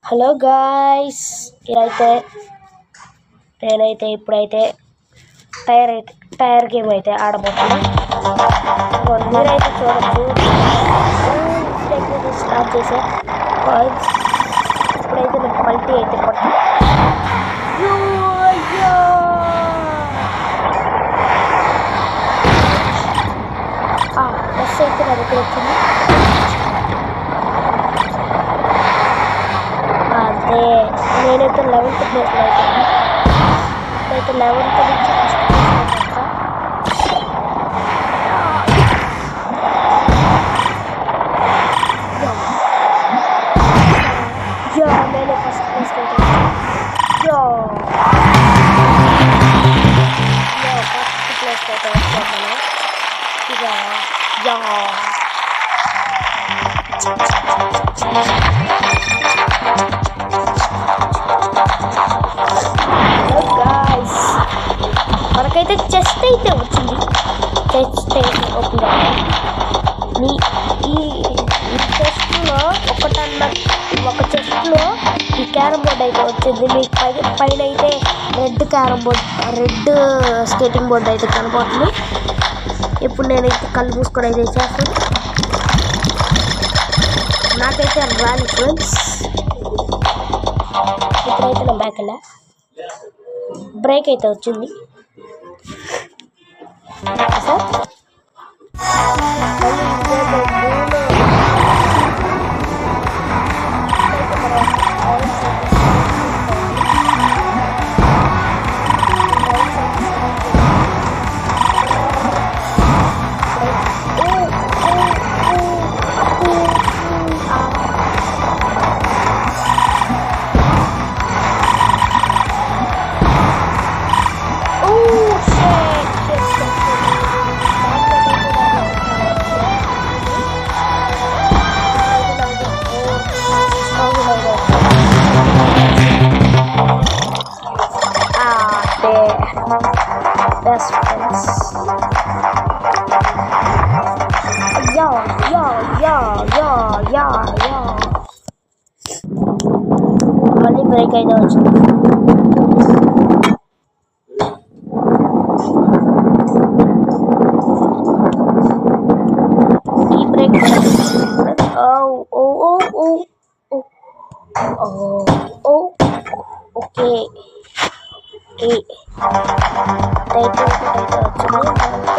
Hello guys, నేనైతే ఇప్పుడైతే tyre game అయితే ఆడబోతున్నా. మీరైతే చూడొచ్చు, స్టార్ట్ చేసా. ఇప్పుడైతే నేను పల్టీ అయితే కొట్టా. బస్ అయితే నా దగ్గర వచ్చింది. అదే నేనైతే 11th ప్లేస్లో అయిపోయాను. ఇప్పుడైతే 11th నుంచి ఫస్ట్ నేనే ఫస్ట్ ప్లేస్లో అయిపోయాను. ఫస్ట్ ప్లేస్లో అయితే వచ్చాను. మనకైతే చెస్ట్ అయితే వచ్చింది. చెస్ట్ అయితే ఓపెన్ ఈ చెస్ట్లో ఒక చెస్ట్లో ఈ క్యారమ్ బోర్డ్ అయితే వచ్చింది. మీకు పైన అయితే రెడ్ స్కేటింగ్ బోర్డ్ అయితే కనబడుతుంది. ఇప్పుడు నేనైతే కళ్ళు మూసుకొని అయితే చేస్తాను. నాకైతే రాని ఫ్రెండ్స్. ఇప్పుడైతే నా బ్యాక్ వెళ్ళా, బ్రేక్ అయితే వచ్చింది సార్. Best friends. Yo. మళ్ళీ బ్రేక్ అయితే వచ్చింది. ఈ బ్రేక్ ఓకే. అయితే వచ్చింది.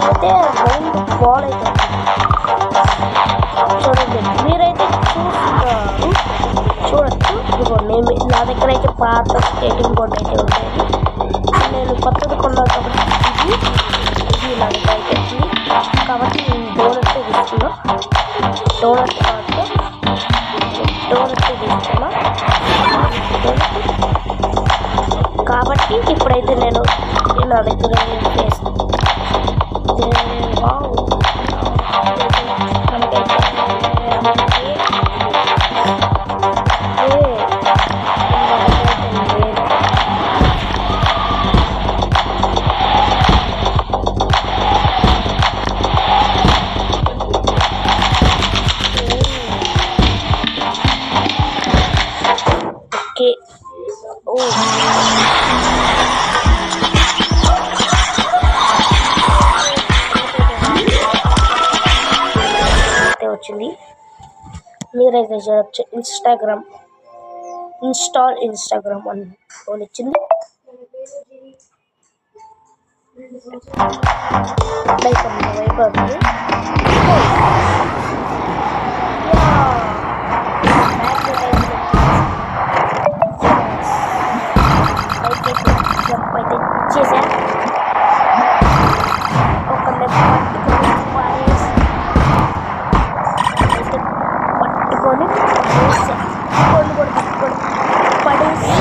అయితే రౌండ్ బాల్ అయితే చూడండి, మీరైతే చూడొచ్చు. ఇదిగోండి, నా దగ్గర అయితే పాత స్కేటింగ్ బోర్డ్ అయితే ఉండేది. నేను కొత్తది కొన్నాను కాబట్టి ఇది నా దగ్గర అయితే వచ్చింది. కాబట్టి నేను డోనట్ తీసుకున్నా. కాబట్టి ఇప్పుడైతే నేను నా దగ్గర చేస్తాను. వచ్చింది. మీరైతే చూడొచ్చు. ఇన్స్టాగ్రామ్ అని వచ్చింది. చేసా ఒక పట్టుకొని పడేసి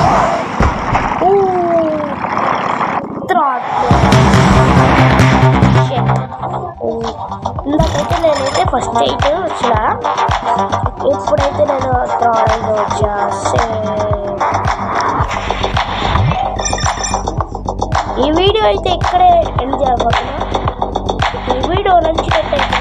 ఇందాకైతే నేనైతే ఫస్ట్ 8 వచ్చిన. ఇప్పుడైతే నేను థర్డ్ వచ్చేసి. ఈ వీడియో అయితే ఇక్కడే ఎండ్ చేయబోతున్నా. ఈ వీడియో నచ్చినట్టయితే